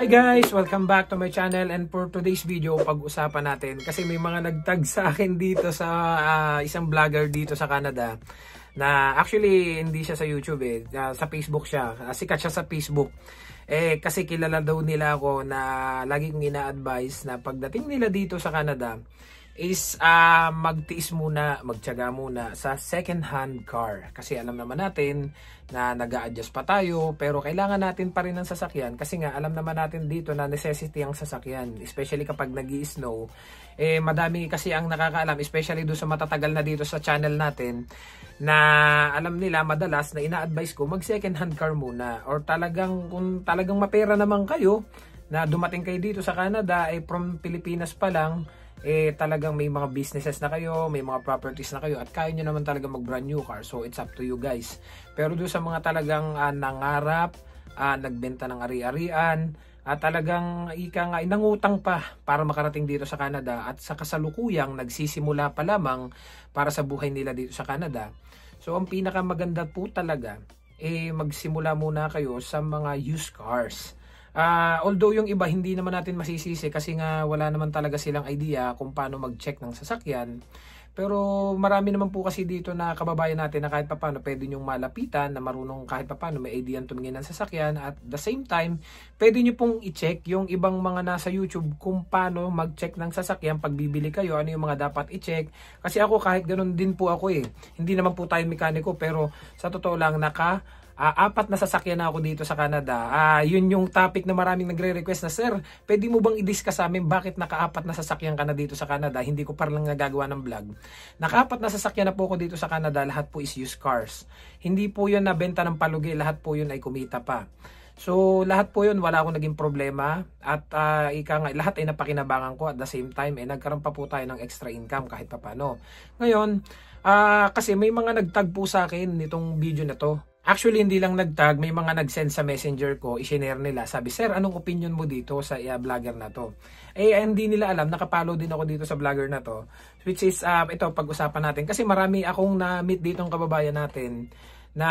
Hi guys! Welcome back to my channel, and for today's video, pag-usapan natin kasi may mga nagtag sa akin dito sa isang vlogger dito sa Canada na actually hindi siya sa YouTube sa Facebook siya. Sikat siya sa Facebook. Kasi kilala daw nila ako na lagi kong ina-advise na pagdating nila dito sa Canada is magtiis muna, magtiyaga muna sa second hand car. Kasi alam naman natin na nag-a-adjust pa tayo, pero kailangan natin pa rin ng sasakyan kasi nga alam naman natin dito na necessity ang sasakyan, especially kapag nag-i-snow. Madami kasi ang nakakaalam, especially doon sa matatagal na dito sa channel natin, na alam nila madalas na ina-advise ko mag second hand car muna, or talagang kung talagang mapera naman kayo na dumating kayo dito sa Canada from Pilipinas pa lang, talagang may mga businesses na kayo, may mga properties na kayo, at kaya nyo naman talaga mag brand new car. So it's up to you guys. Pero doon sa mga talagang nangarap, nagbenta ng ari-arian, at talagang inangutang pa para makarating dito sa Canada, at sa kasalukuyang nagsisimula pa lamang para sa buhay nila dito sa Canada. So ang pinakamaganda po talaga magsimula muna kayo sa mga used cars. Although yung iba hindi naman natin masisisi kasi nga wala naman talaga silang idea kung paano mag-check ng sasakyan. Pero marami naman po kasi dito na kababayan natin na kahit papano pwede nyong malapitan, na marunong kahit papano may idea tumingin ng sasakyan, at the same time pwede nyo pong i-check yung ibang mga nasa YouTube kung paano mag-check ng sasakyan pag bibili kayo, ano yung mga dapat i-check. Kasi ako kahit ganun din po ako hindi naman po tayo mekaniko, pero sa totoo lang apat na sasakyan na ako dito sa Canada. Yun yung topic na maraming nagre-request na, "Sir, pwede mo bang i-discuss sa amin bakit nakaapat na sasakyan ka na dito sa Canada?" Hindi ko pa lang nagagawa ng vlog. Nakaapat na sasakyan na po ako dito sa Canada, lahat po is used cars. Hindi po yun nabenta ng palugi, lahat po yun ay kumita pa. So lahat po yun wala akong naging problema, at lahat ay napakinabangan ko. At the same time nagkaroon pa po tayo ng extra income kahit papano. Ngayon, kasi may mga nagtag po sa akin nitong video na to. Actually, hindi lang nagtag, may mga nag-send sa messenger ko, i-share nila. Sabi, "Sir, anong opinion mo dito sa vlogger na to?" Hindi nila alam, nakapollow din ako dito sa vlogger na to. Which is, ito, pag-usapan natin. Kasi marami akong na-meet dito ng kababayan natin na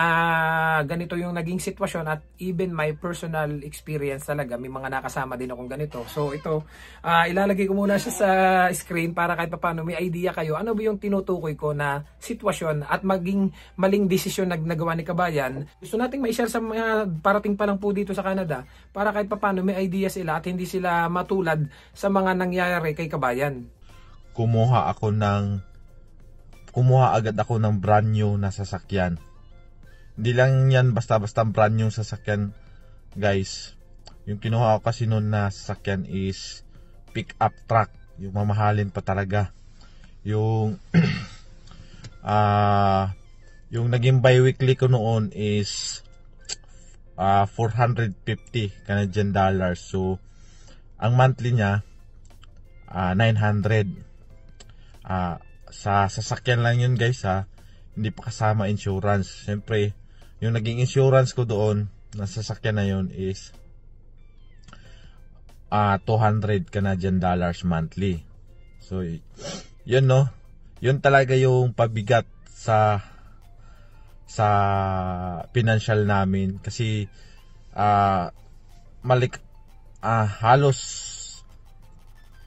ganito yung naging sitwasyon, at even my personal experience talaga, may mga nakasama din akong ganito. So ito, ilalagay ko muna siya sa screen para kahit paano may idea kayo ano ba yung tinutukoy ko na sitwasyon at maging maling desisyon na nagawa ni kabayan. Gusto nating ma-share sa mga parating pa lang po dito sa Canada para kahit paano may idea sila at hindi sila matulad sa mga nangyayari kay kabayan. Kumuha agad ako ng brand new na sasakyan. Hindi lang yan basta-basta brand new sasakyan, guys. Yung kinuha ko kasi noon na sasakyan is pick-up truck. Yung mamahalin pa talaga. Yung yung naging bi-weekly ko noon is 450 Canadian dollars. So ang monthly niya 900. Sa sasakyan lang yun, guys, hindi pa kasama insurance. Siyempre, yung naging insurance ko doon na sasakyan na yun is 200 Canadian dollars monthly. So yun, no, yun talaga yung pabigat sa financial namin. Kasi halos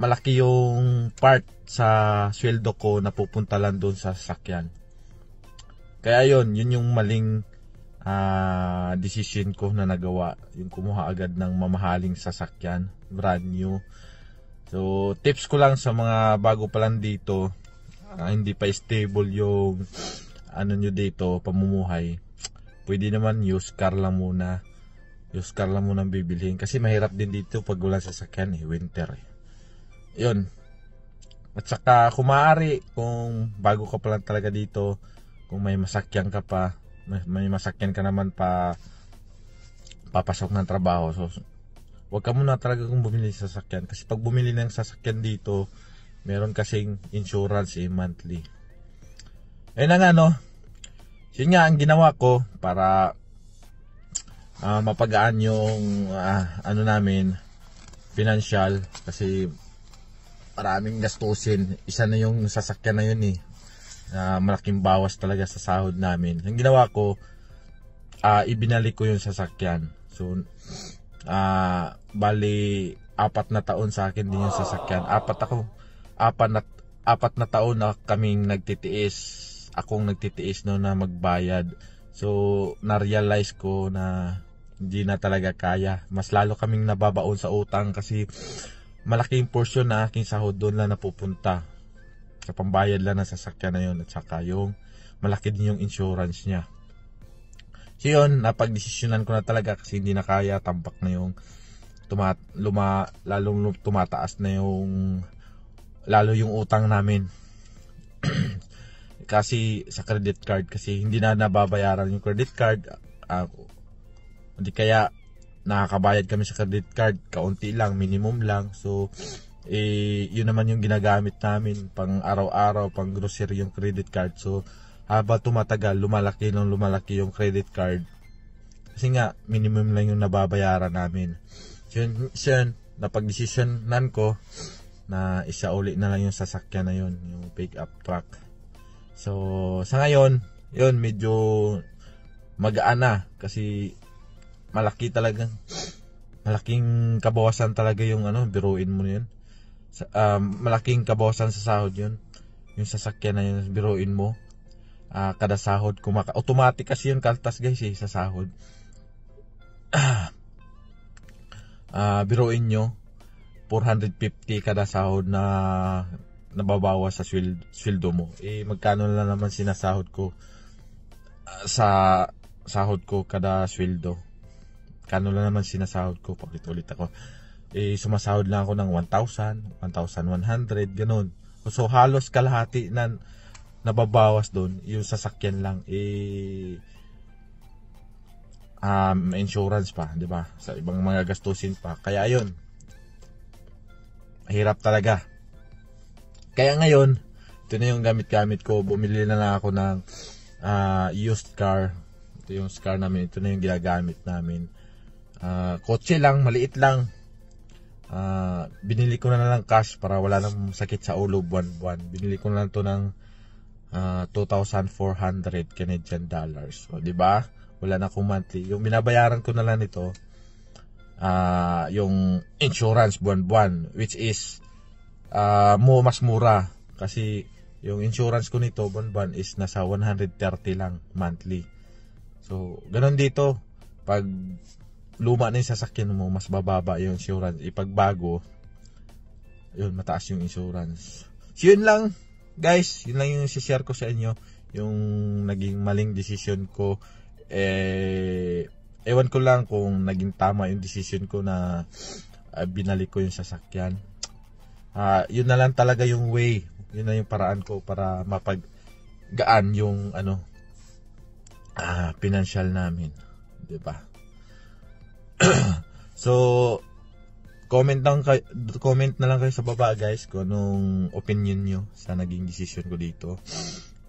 malaki yung part sa sweldo ko na pupunta lang doon sa sasakyan. Kaya yun yung maling decision ko na nagawa, yung kumuha agad ng mamahaling sasakyan, brand new. So tips ko lang sa mga bago pa lang dito, hindi pa stable yung nyo dito, pamumuhay, pwede naman used car lang muna ang bibilhin, kasi mahirap din dito pag wala sasakyan, winter yun. At saka kung maaari, kung bago ka pa lang talaga dito, kung may masakyan ka pa, may masakyan ka naman papasok ng trabaho, so wag ka muna talaga kung bumili sa sasakyan. Kasi pag bumili ng sasakyan dito, meron kasing insurance monthly. Ayun na nga, no, yun nga ang ginawa ko para mapagaan yung namin financial. Kasi maraming gastusin, isa na yung sasakyan na yun malaking bawas talaga sa sahod namin. Ang ginawa ko, ibinalik ko yung sasakyan. So bali 4 na taon sa akin din yung sasakyan. 4 na taon na kaming nagtitiis. Akong nagtitiis no na magbayad. So na-realize ko na hindi na talaga kaya. Mas lalo kaming nababaon sa utang kasi malaking portion na aking sahod doon lang napupunta. Sa pambayad lang ng sasakyan na yun at saka yung malaki din yung insurance niya. So yun, napagdesisyonan ko na talaga kasi hindi na kaya, tampak na yung lalong tumataas na lalo yung utang namin. Kasi sa credit card, kasi hindi na nababayaran yung credit card. Hindi kaya nakakabayad kami sa credit card, kaunti lang, minimum lang. So yun naman yung ginagamit namin pang araw-araw, pang grocery yung credit card. So habang tumatagal, lumalaki yung credit card. Kasi nga, minimum lang yung nababayaran namin. So yun, napag-desisyonan ko na isa uli na lang yung sasakyan na yun, yung pick up truck. So sa ngayon, yun, medyo magaan na kasi malaking kabawasan talaga yung biruin mo yun. Malaking kabawasan sa sahod yun. Yung sasakyan na yun, biruin mo. Kada sahod, automatic kasi yung kaltas guys sa sahod. Biruin nyo, 450 kada sahod na nababawas sa sweldo mo. Magkano na naman sinasahod ko sa sahod ko kada sweldo? Kano lang naman sinasahod ko? Ulit ako. Sumasahod lang ako ng 1,000, 1,100, ganun. So halos kalahati na nababawas doon, yung sasakyan lang. Insurance pa, di ba? Sa ibang mga gastusin pa. Kaya ayun, mahirap talaga. Kaya ngayon, ito na yung gamit-gamit ko. Bumili na lang ako ng used car. Ito yung car namin. Ito na yung ginagamit namin. Kotse lang, maliit lang. Binili ko na lang cash para wala nang sakit sa ulo buwan-buwan. Binili ko na lang to ng 2,400 Canadian dollars. So, di ba? Wala na akong monthly. Yung binabayaran ko na lang nito, yung insurance buwan-buwan, which is mas mura kasi yung insurance ko nito buwan-buwan is nasa 130 lang monthly. So, ganun dito. Pag luma na yung sasakyan mo, mas bababa yung insurance. Pag bago, yun, mataas yung insurance. So, yun lang, guys. Yun lang yung share ko sa inyo. Yung naging maling decision ko. Ewan ko lang kung naging tama yung decision ko na binalik ko yung sasakyan. Yun na lang talaga yung way. Yun na yung paraan ko para mapaggaan yung financial namin. Diba? So comment na lang kayo sa baba guys kung anong opinion nyo sa naging decision ko dito,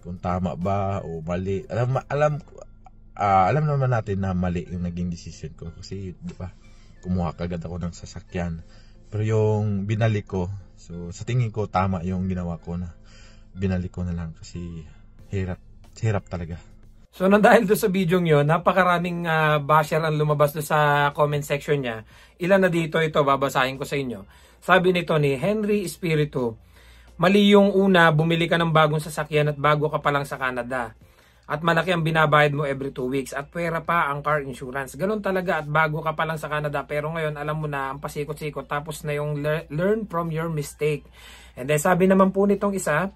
kung tama ba o mali. Alam naman natin na mali yung naging decision ko kasi di ba kumuha kagad ako ng sasakyan, pero yung binalik ko, so sa tingin ko tama yung ginawa ko na binalik ko na lang kasi hirap talaga. So nang dahil doon sa video nyo, napakaraming basher ang lumabas doon sa comment section niya. Ilan na dito, ito babasahin ko sa inyo. Sabi nito ni Henry Espiritu, mali yung una, bumili ka ng bagong sasakyan at bago ka pa lang sa Canada. At malaki ang binabayad mo every 2 weeks. At pwera pa ang car insurance. Ganun talaga at bago ka pa lang sa Canada. Pero ngayon alam mo na ang pasikot-sikot. Tapos na yung learn from your mistake. And then sabi naman po nitong isa,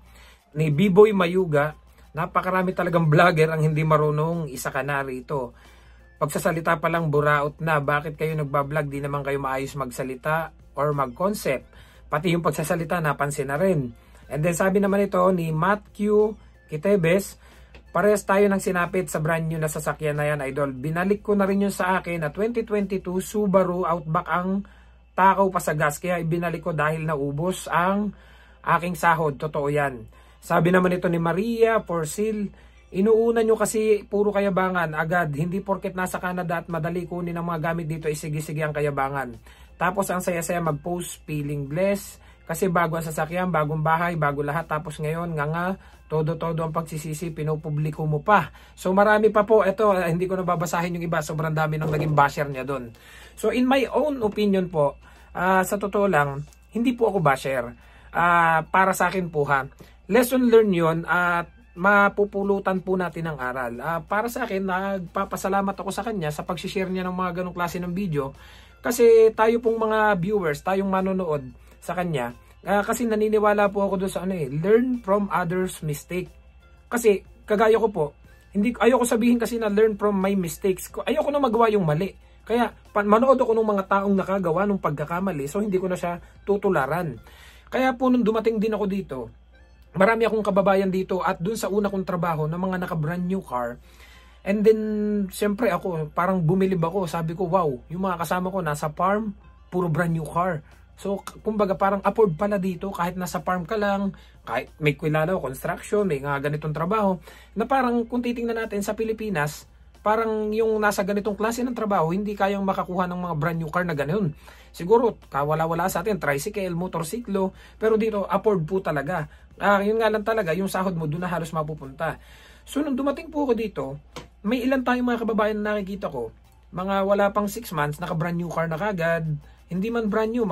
ni B-Boy Mayuga, napakarami talagang vlogger ang hindi marunong isa ka na rito. Pagsasalita pa lang buraot na. Bakit kayo nagbablog? Di naman kayo maayos magsalita or mag-concept. Pati yung pagsasalita napansin na rin. And then sabi naman ito ni Matthew Kitebes, parehas tayo ng sinapit sa brand new na sasakyan na yan, idol. Binalik ko na rin yun sa akin na 2022 Subaru Outback ang takaw pa sa gas. Kaya ibinalik ko dahil naubos ang aking sahod. Totoo yan. Sabi naman ito ni Maria Porcil, inuuna nyo kasi puro kayabangan agad. Hindi porket nasa Canada at madali kunin ang mga gamit dito, sige-sige ang kayabangan. Tapos ang saya-saya mag-post, feeling blessed, Kasi bago ang sasakyan, bagong bahay, bago lahat. Tapos ngayon, nga, todo-todo ang pagsisisi, pinupubliko mo pa. So marami pa po, ito, hindi ko nababasahin yung iba, sobrang dami ng naging basher niya doon. So in my own opinion po, sa totoo lang, hindi po ako basher. Para sa akin po ha, lesson learned yun at mapupulutan po natin ng aral. Para sa akin, nagpapasalamat ako sa kanya sa pag-share niya ng mga ganong klase ng video. Kasi tayo pong mga viewers, tayong manonood sa kanya, kasi naniniwala po ako doon sa learn from others' mistake. Kasi kagaya ko po, ayoko sabihin kasi na learn from my mistakes. Ayoko na magawa yung mali. Kaya manood ako ng mga taong nakagawa ng pagkakamali, so hindi ko na siya tutularan. Kaya po nung dumating din ako dito, marami akong kababayan dito at dun sa una kong trabaho ng mga naka brand new car. And then siyempre ako parang bumilib ako, sabi ko wow, yung mga kasama ko nasa farm, puro brand new car. So, kumbaga parang afford pala dito kahit nasa farm ka lang, kahit may kilala o construction, may nga ganitong trabaho, na parang kung titingnan natin sa Pilipinas, parang yung nasa ganitong klase ng trabaho, hindi kayang makakuha ng mga brand new car na ganoon. Siguro, kawala-wala sa atin, tricycle, motorsiklo, pero dito, afford po talaga. Yun nga lang talaga, yung sahod mo, doon na halos mapupunta. So, nung dumating po ako dito, may ilan tayong mga kababayan na nakikita ko, mga wala pang 6 months, naka brand new car na kagad. Hindi man brand new,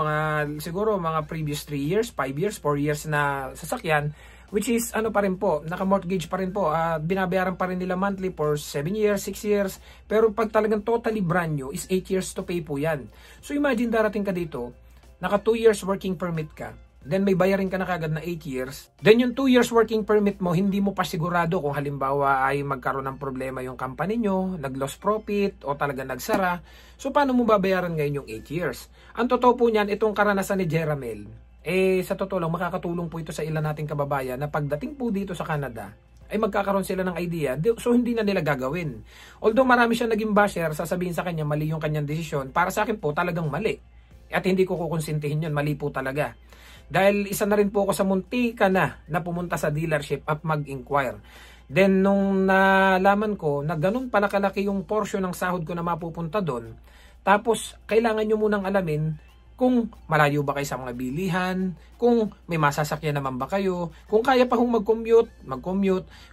siguro mga previous 3 years, 5 years, 4 years na sasakyan, which is pa rin po, naka-mortgage pa rin po, binabayaran pa rin nila monthly for 7 years, 6 years, pero pag talagang totally brand new is 8 years to pay po yan. So imagine darating ka dito, naka 2 years working permit ka, then may bayarin ka na kagad na 8 years, then yung 2 years working permit mo, hindi mo pa sigurado kung halimbawa ay magkaroon ng problema yung company nyo, nag-loss profit, o talaga nagsara. So paano mo babayaran ngayon yung 8 years? Ang totoo po niyan, itong karanasan ni Jeramel, sa totoo lang, makakatulong po ito sa ilan nating kababayan na pagdating po dito sa Canada, ay magkakaroon sila ng idea, so hindi na nila gagawin. Although marami siya naging basher, sasabihin sa kanya, mali yung kanyang desisyon, para sa akin po talagang mali. At hindi ko kukonsintihin yun, mali po talaga. Dahil isa na rin po ako sa muntika na pumunta sa dealership at mag-inquire. Then nung nalaman ko na ganun pala kalaki yung portion ng sahod ko na mapupunta doon, tapos kailangan nyo munang alamin kung malayo ba kayo sa mga bilihan, kung may masasakyan naman ba kayo, kung kaya pa hong mag-commute,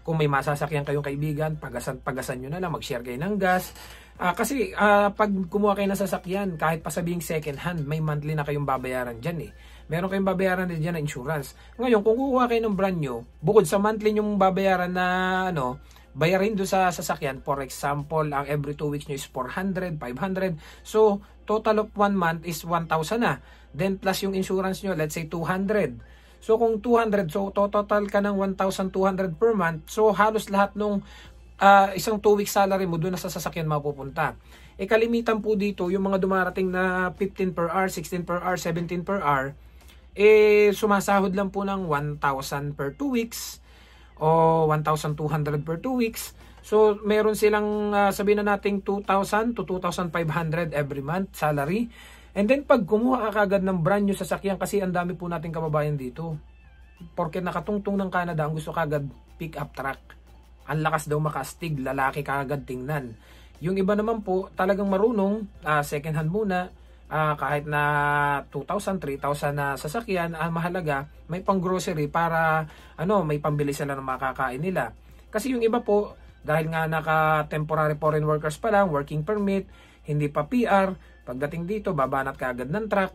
kung may masasakyan kayong kaibigan, pagasan nyo na lang, mag-share kayo ng gas. Kasi pag kumuha kayo ng sasakyan, kahit pa sabihing second hand, may monthly na kayong babayaran dyan Meron kayong babayaran din dyan na insurance. Ngayon, kung kukuha kayo ng brand new, bukod sa monthly yung babayaran na bayarin doon sa sasakyan, for example, ang every 2 weeks nyo is 400, 500. So, total of 1 month is 1,000 na. Then, plus yung insurance nyo, let's say 200. So, kung 200, so total ka ng 1,200 per month. So, halos lahat nung isang 2 weeks salary mo doon na sa sasakyan mapupunta. Kalimitan po dito, yung mga dumarating na 15 per hour, 16 per hour, 17 per hour, sumasahod lang po ng 1,000 per 2 weeks o 1,200 per 2 weeks. So, meron silang sabihin na nating 2,000 to 2,500 every month salary. And then, pag kumuha ka kagad ng brand new sasakyan, kasi ang dami po nating kababayan dito. Porque nakatungtong ng Canada, ang gusto kagad pick up truck. Ang lakas daw makastig, lalaki kagad tingnan. Yung iba naman po, talagang marunong, second hand muna, kahit na 2,000, 3,000 na sasakyan, mahalaga, may pang grocery para may pambili sila ng makakain nila. Kasi yung iba po, dahil nga naka temporary foreign workers pa lang, working permit, hindi pa PR, pagdating dito, babanat ka agad ng truck,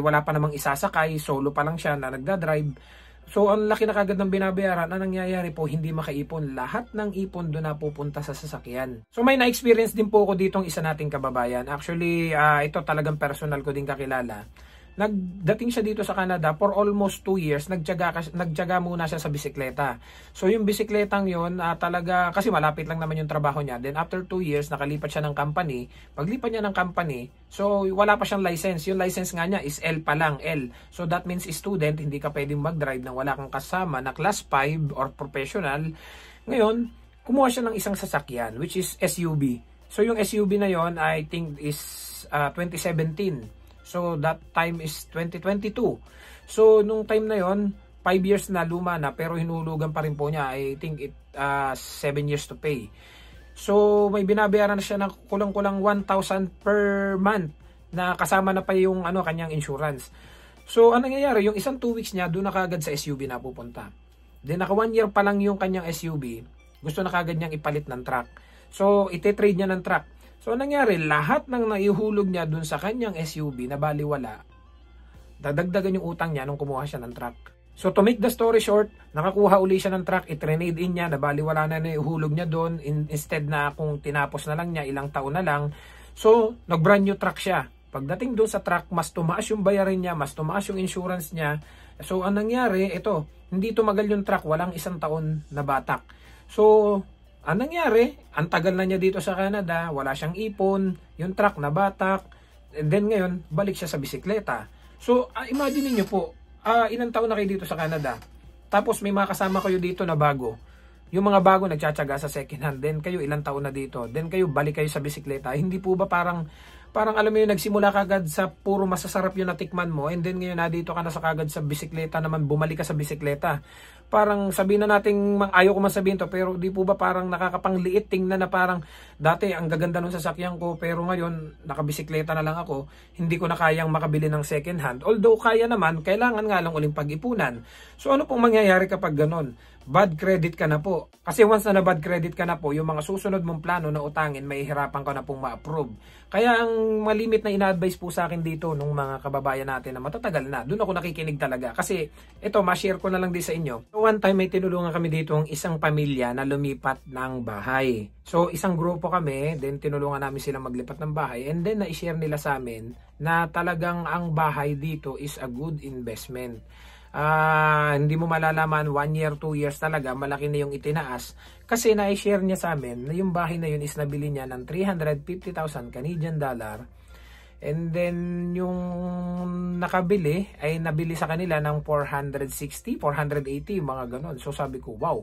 wala pa namang isasakay, solo pa lang siya na nagdadrive. So, ang laki na kagad ng binabayaran, na nangyayari po, hindi makaipon. Lahat ng ipon doon na pupunta sa sasakyan. So, may na-experience din po ako ditong isa nating kababayan. Actually, ito talagang personal ko din kakilala. Nagdating siya dito sa Canada for almost 2 years, nagtiyaga muna siya sa bisikleta. So yung bisikletang yon talaga, kasi malapit lang naman yung trabaho niya. Then after 2 years, nakalipat siya ng company. Paglipat niya ng company, so wala pa siyang license. Yung license nga niya is L pa lang, L. So that means student, hindi ka pwedeng mag-drive nang wala kang kasama na class 5 or professional. Ngayon, kumuha siya ng isang sasakyan, which is SUV. So yung SUV na yon, I think is 2017. So, that time is 2022. So, nung time na yon, 5 years na luma na, pero hinulugan pa rin po niya. I think 7 years to pay. So, may binabayaran na siya ng kulang-kulang 1,000 per month na kasama na pa yung kanyang insurance. So, anong nangyayari? Yung isang 2 weeks niya, doon na kagad sa SUV na pupunta. Then, naka 1 year pa lang yung kanyang SUV, gusto na kagad niyang ipalit ng truck. So, ite-trade niya ng truck. So, anong nangyari? Lahat ng naihulog niya doon sa kanyang SUV na baliwala, dadagdagan yung utang niya nung kumuha siya ng truck. So, to make the story short, nakakuha uli siya ng truck, i-trade in niya, nabaliwala na naihulog niya doon, instead na kung tinapos na lang niya, ilang taon na lang. So, nag-brand new truck siya. Pagdating doon sa truck, mas tumaas yung bayarin niya, mas tumaas yung insurance niya. So, anong nangyari? Ito, hindi tumagal yung truck, walang 1 taon na batak. So, anong nangyari? Ang tagal na niya dito sa Canada, wala siyang ipon, yung truck na batak, and then ngayon, balik siya sa bisikleta. So, imagine niyo po, ilang taon na kayo dito sa Canada, tapos may mga kasama kayo dito na bago. Yung mga bago nagtsatsaga sa second hand, then kayo ilang taon na dito, then kayo balik kayo sa bisikleta. Hindi po ba parang alam mo yun, nagsimula kagad sa puro masasarap yung natikman mo, and then ngayon na dito ka na sa kagad sa bisikleta naman, bumalik ka sa bisikleta. Parang sabihin na natin, ayaw ko man sabihin to, pero di po ba parang nakakapangliit tingnan na parang dati ang gaganda nung sasakyan ko, pero ngayon nakabisikleta na lang ako, hindi ko na kayang makabili ng second hand. Although kaya naman, kailangan nga lang uling pag-ipunan. So ano pong mangyayari kapag ganon? Bad credit ka na po. Kasi once na bad credit ka na po, yung mga susunod mong plano na utangin, may hirapan ka na pong ma-approve. Kaya ang malimit na ina-advise po sa akin dito nung mga kababayan natin na matatagal na, doon ako nakikinig talaga. Kasi ito, ma-share ko na lang din sa inyo. One time may tinulungan kami dito ng isang pamilya na lumipat ng bahay. So isang grupo kami, then tinulungan namin sila maglipat ng bahay, and then na-share nila sa amin na talagang ang bahay dito is a good investment. Hindi mo malalaman 1 year, 2 years talaga, malaki na yung itinaas. Kasi na-share niya sa amin na yung bahay na yun is nabili niya ng 350,000 Canadian dollar. And then yung nakabili ay nabili sa kanila ng 460, 480, mga ganon. So sabi ko, wow.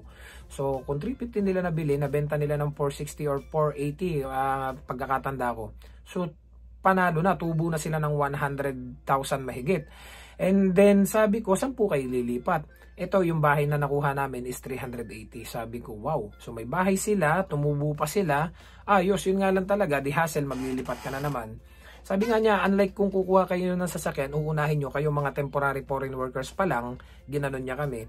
So kung 350 nila nabili, nabenta nila ng 460 or 480 pagkakatanda ko. So panalo na, tubo na sila ng 100,000 mahigit. And then sabi ko, saan po kayo lilipat? Ito yung bahay na nakuha namin is 380. Sabi ko, wow. So may bahay sila, tumubo pa sila. Ayos, yun nga lang talaga, di hassle, maglilipat ka na naman. Sabi nga niya, unlike kung kukuha kayo ng sasakyan, uunahin nyo kayo mga temporary foreign workers pa lang, ginanon niya kami.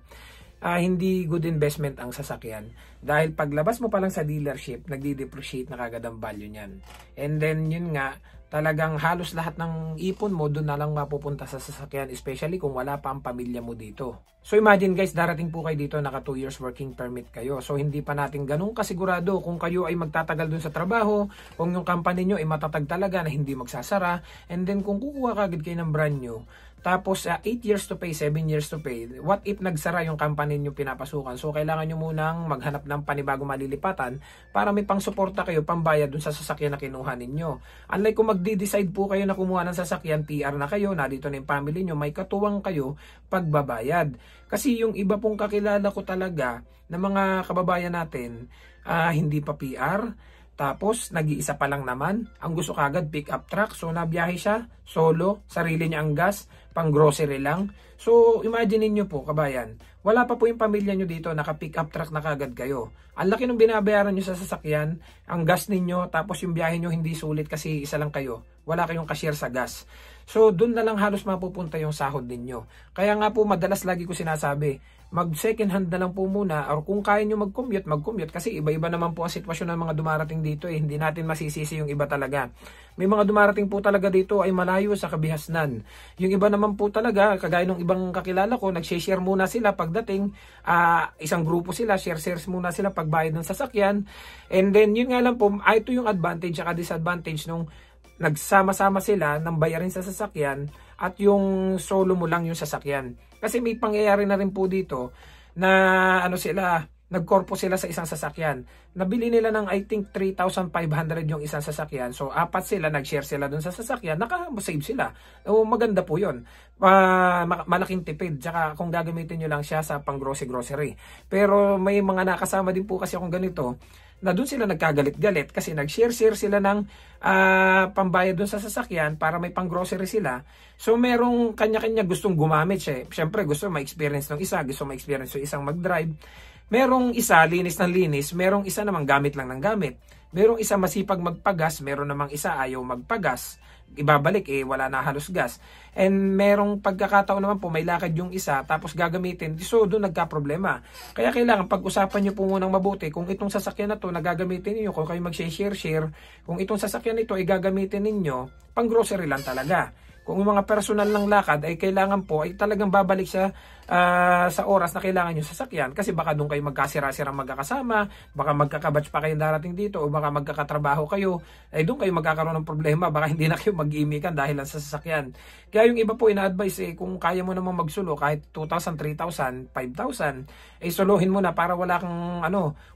Hindi good investment ang sasakyan. Dahil paglabas mo pa lang sa dealership, nagdi-depreciate na kagad ang value niyan. And then yun nga, talagang halos lahat ng ipon mo doon na lang mapupunta sa sasakyan, especially kung wala pa ang pamilya mo dito. So imagine guys, darating po kayo dito, naka 2 years working permit kayo. So hindi pa natin ganun kasigurado kung kayo ay magtatagal doon sa trabaho, kung yung company nyo ay matatag talaga na hindi magsasara, and then kung kukuha kagad kayo ng brand new, tapos 8 years to pay, 7 years to pay, what if nagsara yung company nyo pinapasukan? So kailangan nyo munang maghanap ng panibagong malilipatan para may pang-suporta kayo, pambayad dun sa sasakyan na kinuha ninyo. Unlike kung magdi-decide po kayo na kumuha ng sasakyan, PR na kayo, narito na yung family nyo, may katuwang kayo pagbabayad. Kasi yung iba pong kakilala ko talaga na mga kababayan natin, hindi pa PR, tapos nag-iisa pa lang naman, ang gusto kagad pick up truck. So nabiyahe siya solo, sarili niya ang gas, pang grocery lang. So imagine niyo po kabayan, wala pa po yung pamilya nyo dito, naka pick up truck na kagad kayo. Ang laki ng binabayaran nyo sa sasakyan, ang gas ninyo, tapos yung biyahe nyo hindi sulit kasi isa lang kayo, wala kayong cashier sa gas. So doon na lang halos mapupunta yung sahod ninyo. Kaya nga po madalas lagi ko sinasabi, mag second hand na lang po muna, or kung kaya nyo mag-commute kasi iba-iba naman po ang sitwasyon ng mga dumarating dito hindi natin masisisi yung iba talaga. May mga dumarating po talaga dito ay malayo sa kabihasnan. Yung iba naman po talaga, kagaya ng ibang kakilala ko, nag-share muna sila pagdating, isang grupo sila, shares muna sila pagbayad ng sasakyan, and then yun nga lang po, ito yung advantage at disadvantage nung nagsama-sama sila ng bayarin sa sasakyan at yung solo mo lang yung sasakyan. Kasi may pangyayari na rin po dito na nagkorpo sila sa isang sasakyan. Nabili nila ng I think 3,500 yung isang sasakyan. So apat sila, nag-share sila dun sa sasakyan, naka-save sila. O maganda po yun. Malaking tipid. Tsaka kung gagamitin nyo lang siya sa pang-grocery. Pero may mga nakasama din po kasi akong ganito, na doon sila nagkagalit-galit kasi nag-share sila ng pambayad doon sa sasakyan para may pang-grocery sila. So merong kanya-kanya gustong gumamit siya. Siyempre gusto ma-experience ng isa, gusto ma-experience ng isang mag-drive. Merong isa linis ng linis, merong isa namang gamit lang ng gamit. Merong isa masipag magpagas, meron namang isa ayaw magpagas. Ibabalik wala na halos gas. And merong pagkakataon naman po may lakad yung isa tapos gagamitin, so doon nagka-problema. Kaya kailangan pag-usapan nyo po munang mabuti kung itong sasakyan na to na gagamitin niyo, kung kayo mag-share, kung itong sasakyan nito ay gagamitin ninyo, pang grocery lang talaga. Kung yung mga personal lang lakad ay kailangan po ay talagang babalik siya sa oras na kailangan nyo sasakyan, kasi baka doon kayo magkasira-sirang magkakasama, baka magkakabatch pa kayo darating dito o baka magkakatrabaho kayo, ay doon kayo magkakaroon ng problema, baka hindi na kayo mag-imikan dahil lang sa sasakyan. Kaya yung iba po ina-advise kung kaya mo namang magsulo kahit 2,000, 3,000, 5,000, ay suluhin mo na para wala kang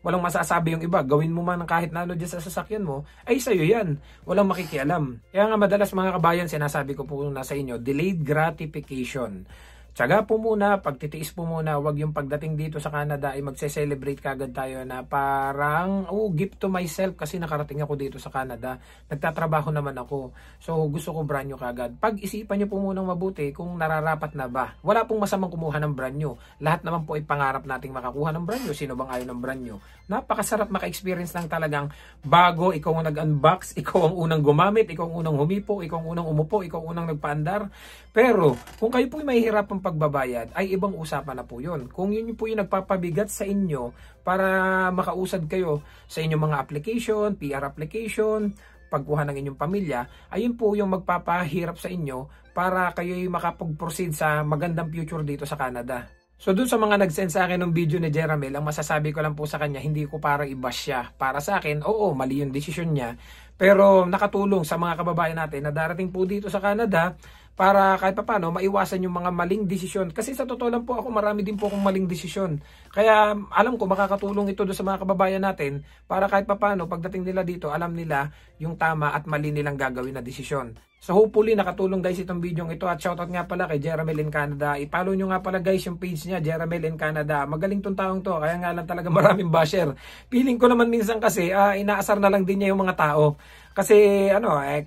walang masasabi yung iba. Gawin mo man kahit na dyan sa sasakyan mo, ay sa'yo yan, walang makikialam. Kaya nga madalas mga kabayan, sinasabi ko po na sa inyo, delayed gratification. Tsaga po muna, pagtitiis po muna, wag yung pagdating dito sa Canada ay magse-celebrate kagad tayo na parang, gift to myself kasi nakarating ako dito sa Canada. Nagtatrabaho naman ako. So gusto ko brand new kagad. Pag-isipan nyo po munang mabuti kung nararapat na ba. Wala pong masamang kumuha ng brand new. Lahat naman po ay pangarap nating makakuha ng brand new. Sino bang ayaw ng brand new? Napakasarap maka-experience ng talagang bago, ikaw ang nag-unbox, ikaw ang unang gumamit, ikaw ang unang humipo, ikaw ang unang umupo, ikaw ang unang nagpaandar. Pero kung kayo po ay mahihirapang pagbabayad, ay ibang usapan na po yun. Kung yun po yung nagpapabigat sa inyo para makausad kayo sa inyong mga application, PR application, pagkuha ng inyong pamilya, ayun po yung magpapahirap sa inyo para kayo makapag-proceed sa magandang future dito sa Canada. So dun sa mga nag-send sa akin ng video ni Jeramel, ang masasabi ko lang po sa kanya, hindi ko para i-bash siya. Para sa akin, oo, mali yung desisyon niya. Pero nakatulong sa mga kababayan natin na darating po dito sa Canada para kahit paano maiwasan yung mga maling desisyon. Kasi sa totoo lang po ako, marami din po akong maling desisyon. Kaya alam ko makakatulong ito doon sa mga kababayan natin para kahit paano pagdating nila dito, alam nila yung tama at mali nilang gagawin na desisyon. So hopefully nakatulong guys itong video ito, at shoutout nga pala kay Jeramel in Canada. I-follow nyo nga pala guys yung page niya, Jeramel in Canada. Magaling tong taong to, kaya nga lang talaga maraming basher. Feeling ko naman minsan kasi inaasar na lang din niya yung mga tao. Kasi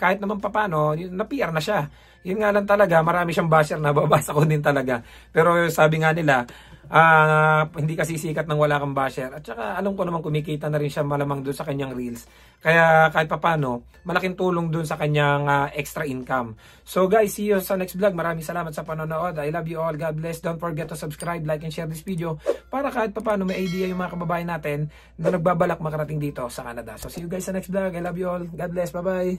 kahit naman papano, na-PR na siya. Yun nga lang talaga, marami siyang basher na babasa ko din talaga. Pero sabi nga nila, hindi kasi sikat nang wala kang basher. At saka alam ko naman kumikita na rin siya malamang doon sa kanyang reels. Kaya kahit papano, malaking tulong doon sa kanyang extra income. So guys, see you sa next vlog. Maraming salamat sa panonood. I love you all. God bless. Don't forget to subscribe, like, and share this video para kahit papano may idea yung mga kababayan natin na nagbabalak makarating dito sa Canada. So see you guys sa next vlog. I love you all. God bless. Bye-bye.